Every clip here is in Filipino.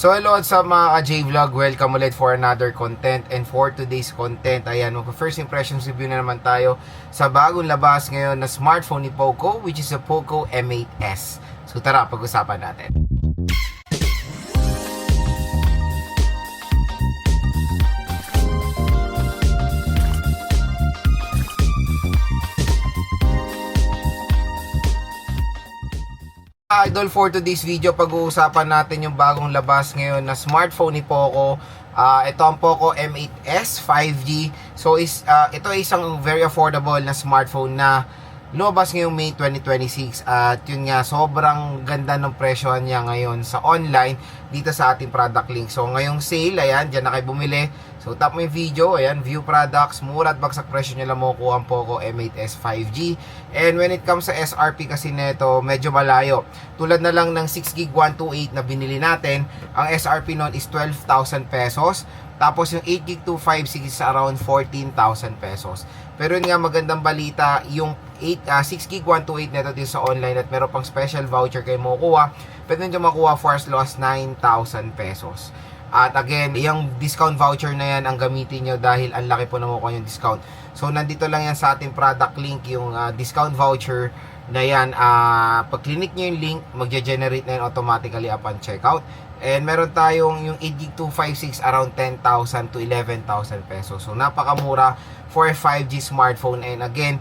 So hello sa mga ka-J-Vlog, welcome ulit for another content. And for today's content, ayan, first impressions review na naman tayo sa bagong labas ngayon na smartphone ni Poco, which is a Poco M8s. So tara, pag-usapan natin. Idol, for today's video, pag-uusapan natin yung bagong labas ngayon na smartphone ni Poco. Ito ang Poco M8s 5G. So ito ay isang very affordable na smartphone na lumabas ngayong May 2026. At yun nga, sobrang ganda ng presyohan niya ngayon sa online dito sa ating product link. So ngayong sale, ayan, dyan na kayo bumili. So tap mo yung video, ayan, view products, mura at bagsak presyo nyo lang makukuha ang Poco M8s 5G. And when it comes sa SRP kasi neto, medyo malayo. Tulad na lang ng 6GB 128 na binili natin, ang SRP nun is 12,000 pesos. Tapos yung 8GB 256 is around 14,000 pesos. Pero yun nga, magandang balita, yung 6GB 128 neto dito sa online at meron pang special voucher kayo makukuha. Pwede nyo makuha for as low as 9,000 pesos. At again, yung discount voucher na yan ang gamitin nyo dahil ang laki po na makukuha yung discount. So nandito lang yan sa ating product link, yung discount voucher na yan. Pag click nyo yung link, magge-generate na yan automatically upon checkout. And meron tayong yung 8GB 256 around 10,000 to 11,000 pesos. So napakamura for a 5G smartphone. And again,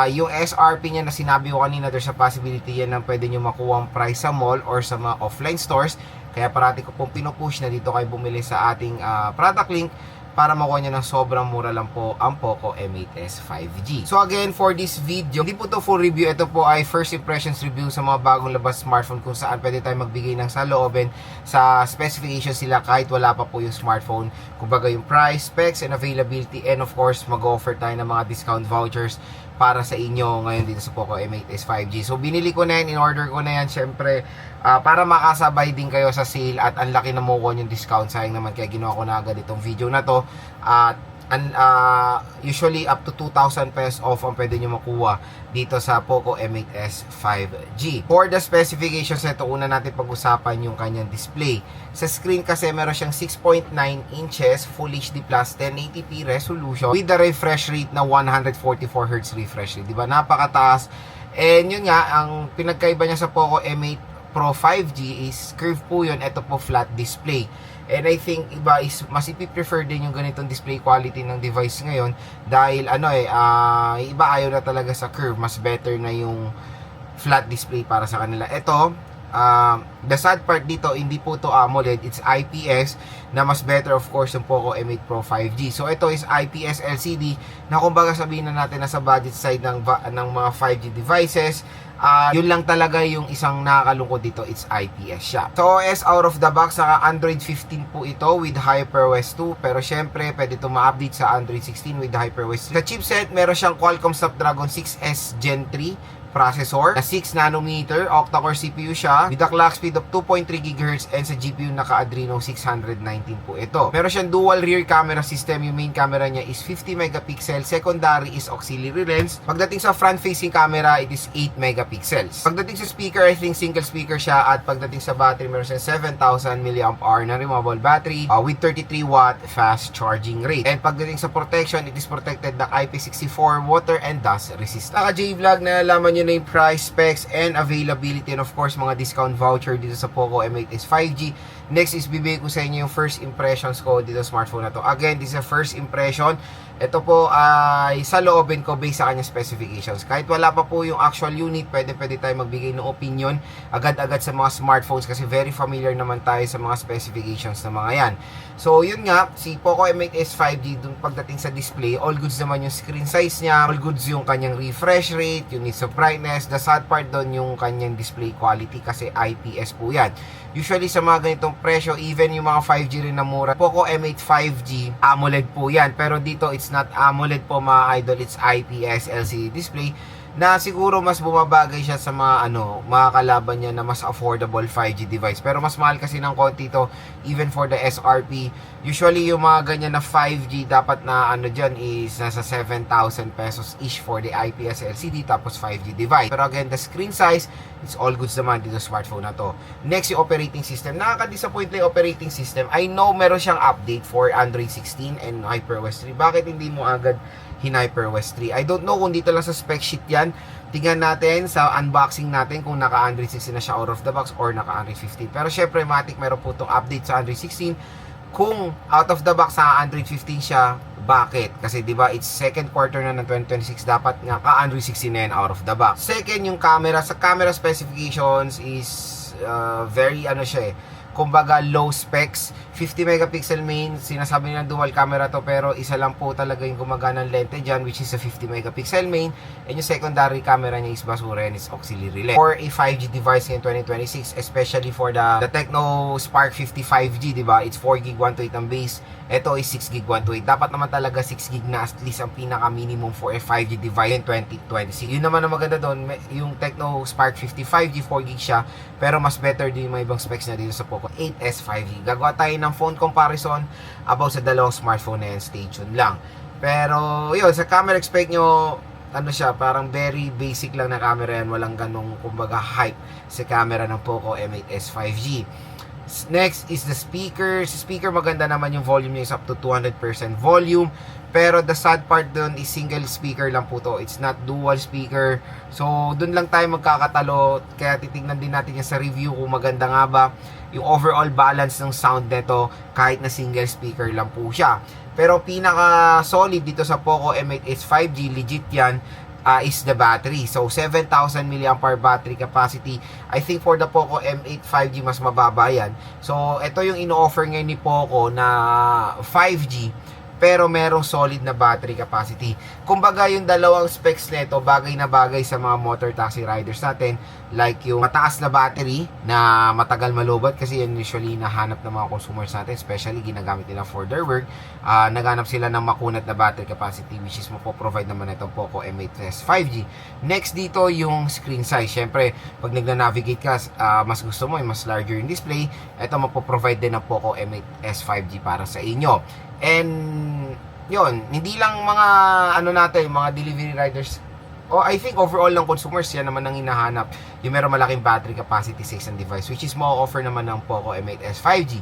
yung SRP niya na sinabi ko kanina, there's a possibility yan na pwede nyo makuha ang price sa mall or sa mga offline stores. Kaya parati ko pong pinupush na dito kayo bumili sa ating product link para makuha nyo ng sobrang mura lang po ang Poco M8s 5G. So again, for this video, hindi po to full review. Ito po ay first impressions review sa mga bagong labas smartphone kung saan pwede tayo magbigay ng saloobin sa specifications sila kahit wala pa po yung smartphone. Kumbaga yung price, specs, and availability, and of course, mag-offer tayo ng mga discount vouchers para sa inyo ngayon dito sa Poco M8s 5G. So binili ko na yan, in-order ko na yan, syempre para makasabay din kayo sa sale at ang laki na makukuha yung discount. Sayang naman kaya ginawa ko na agad itong video na to. Usually up to 2,000 pesos off ang pwede nyo makuha dito sa Poco M8s 5G. For the specifications nito, una natin pag-usapan yung kanyang display. Sa screen kasi meron siyang 6.9 inches Full HD Plus 1080p resolution with the refresh rate na 144Hz refresh rate. Diba? Napakataas. And yun nga, ang pinagkaiba niya sa Poco M8 Pro 5G is curve po yun. Ito po flat display. And I think iba is mas ipi-prefer din yung ganitong display quality ng device ngayon dahil iba ayaw na talaga sa curve, mas better na yung flat display para sa kanila. Ito, the sad part dito, hindi po to AMOLED, it's IPS na mas better of course yung Poco M8 Pro 5G. So ito is IPS LCD na kumbaga sabihin na natin nasa budget side ng mga 5G devices. Yun lang talaga yung isang nakakalungkot dito, it's IPS siya. So OS out of the box, naka Android 15 po ito with HyperOS 2, pero syempre pwede ito ma-update sa Android 16 with HyperOS 3. Sa chipset, meron siyang Qualcomm Snapdragon 6S Gen 3 processor na 6 nanometer octa-core CPU siya with a clock speed of 2.3 GHz and sa GPU naka Adreno 619 po ito. Meron siyang dual rear camera system. Yung main camera niya is 50 megapixel, secondary is auxiliary lens. Pagdating sa front facing camera, it is 8 megapixels. Pagdating sa speaker, I think single speaker siya, at pagdating sa battery, meron siyang 7,000 mAh na removable battery with 33 watt fast charging rate. And pagdating sa protection, it is protected ng IP64 water and dust resistant. Naka J-Vlog, nalalaman nyo na yung price, specs, and availability, and of course mga discount voucher dito sa Poco M8s 5G. Next is bibigay ko sa inyo yung first impressions ko dito sa smartphone na to. Again, this is a first impression. Ito po ay sa loobin ko based sa kanyang specifications. Kahit wala pa po yung actual unit, pwede tayo magbigay ng opinion agad-agad sa mga smartphones kasi very familiar naman tayo sa mga specifications ng mga yan. So yun nga, si Poco M8s 5G, dun pagdating sa display, all goods naman yung screen size niya, all goods yung kanyang refresh rate, yung nits of brightness. The sad part doon yung kanyang display quality kasi IPS po yan. Usually sa mga ganitong presyo, even yung mga 5G rin na mura, Poco M8 5G, AMOLED po yan. Pero dito, it's not AMOLED po mga idol, it's IPS LCD display. na siguro mas bumabagay siya sa mga kalaban niya na mas affordable 5G device. Pero mas mahal kasi ng konti to, even for the SRP. Usually yung mga ganyan na 5G dapat na dyan is nasa 7,000 pesos ish for the IPS LCD tapos 5G device. Pero again, the screen size, it's all goods naman dito sa smartphone na to. Next, yung operating system. Nakaka-disappoint na yung operating system. I know meron siyang update for Android 16 and HyperOS 3. Bakit hindi mo agad HyperOS 3? I don't know kung dito lang sa spec sheet yan. Tingnan natin sa unboxing natin kung naka-Android 16 na siya out of the box or naka-Android 15. Pero syempre, matik meron po itong update sa Android 16. Kung out of the box sa Android 15 siya, bakit? Kasi 'di ba, it's second quarter na ng 2026, dapat nga ka-Android 16 na yan out of the box. Second, yung camera. Sa camera specifications is very siya kumbaga low specs. 50 megapixel main, sinasabi nilang dual camera to, pero isa lang po talaga yung gumagana ng lente dyan, which is a 50 megapixel main, and yung secondary camera niya is basura and is auxiliary lens. For a 5G device in 2026, especially for the Tecno Spark 50 5G, diba? It's 4GB 128 ang base. Ito is 6GB 128. Dapat naman talaga 6GB na at least ang pinaka minimum for a 5G device in 2026. Yun naman ang maganda doon, yung Tecno Spark 50 5G, 4GB siya, pero mas better din yung mga ibang specs na dito sa Poco 8s 5G. Gagawa tayo ng phone comparison about sa dalawang smartphone na yan. Stay tuned lang. Pero yun, sa camera expect nyo, siya, parang very basic lang na camera yan. Walang ganong kumbaga hype sa camera ng Poco M8s 5G. Next is the speaker. Sa speaker, maganda naman yung volume niya, is up to 200% volume. Pero the sad part dun is single speaker lang po to. It's not dual speaker. So, dun lang tayo magkakatalo. Kaya titignan din natin yan sa review kung maganda nga ba yung overall balance ng sound nito kahit na single speaker lang po siya. Pero pinaka solid dito sa Poco M8s 5G, legit yan, is the battery. So 7,000 mAh battery capacity. I think for the Poco M8 5G mas mababa yan. So ito yung ino-offer ngayon ni Poco na 5G pero merong solid na battery capacity. Kumbaga yung dalawang specs nito bagay na bagay sa mga motor taxi riders natin, like yung mataas na battery na matagal malobat, kasi yan usually nahanap ng mga consumers natin, especially ginagamit nila for their work. Naghanap sila ng makunat na battery capacity, which is mapoprovide naman itong Poco M8s 5G. Next dito yung screen size. Syempre pag nagna-navigate ka, mas gusto mo mas larger yung display, ito mapoprovide din ng Poco M8s 5G para sa inyo. And yun, hindi lang mga natin, mga delivery riders, I think overall ng consumers, yan naman ang hinahanap, yung meron malaking battery capacity sa isang device, which is ma-offer naman ng Poco M8s 5G.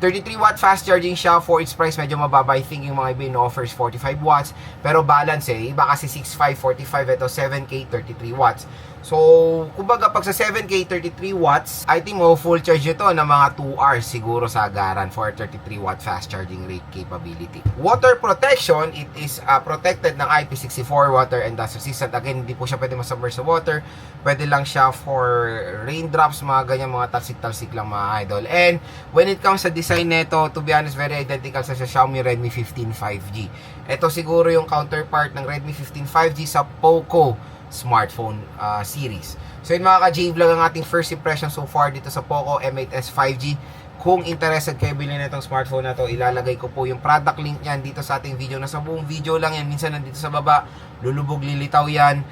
33 watt fast charging siya. For its price, medyo mababa. I think yung mga iba offers 45 watts, pero balance iba kasi 6.5, 45, ito 7K 33 watts. So kumbaga pag sa 7K 33 watts, I think mo full charge ito na mga 2 hours siguro sa agaran for 33 watt fast charging rate capability. Water protection, it is protected ng IP64 water and dust resistant. Again, hindi po siya pwede masubmerge sa water. Pwede lang siya for raindrops, mga ganyan, mga talsik-talsik lang mga idol. And when it comes sa design nito, to be honest, very identical sa Xiaomi Redmi 15 5G. Ito siguro yung counterpart ng Redmi 15 5G sa Poco smartphone series. So yun mga ka-J-Vlog, ang ating first impression so far dito sa Poco M8s 5G. Kung interested kayo bilhin na itong smartphone na to, ilalagay ko po yung product link yan dito sa ating video. Nasa buong video lang yan, minsan nandito sa baba, lulubog lilitaw yan.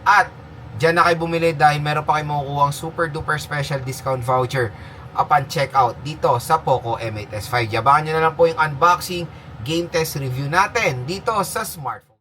At dyan na kayo bumili dahil meron pa kayo makukuha ang super duper special discount voucher upon checkout dito sa Poco M8s 5G. Abangan nyo na lang po yung unboxing, game test review natin dito sa smartphone.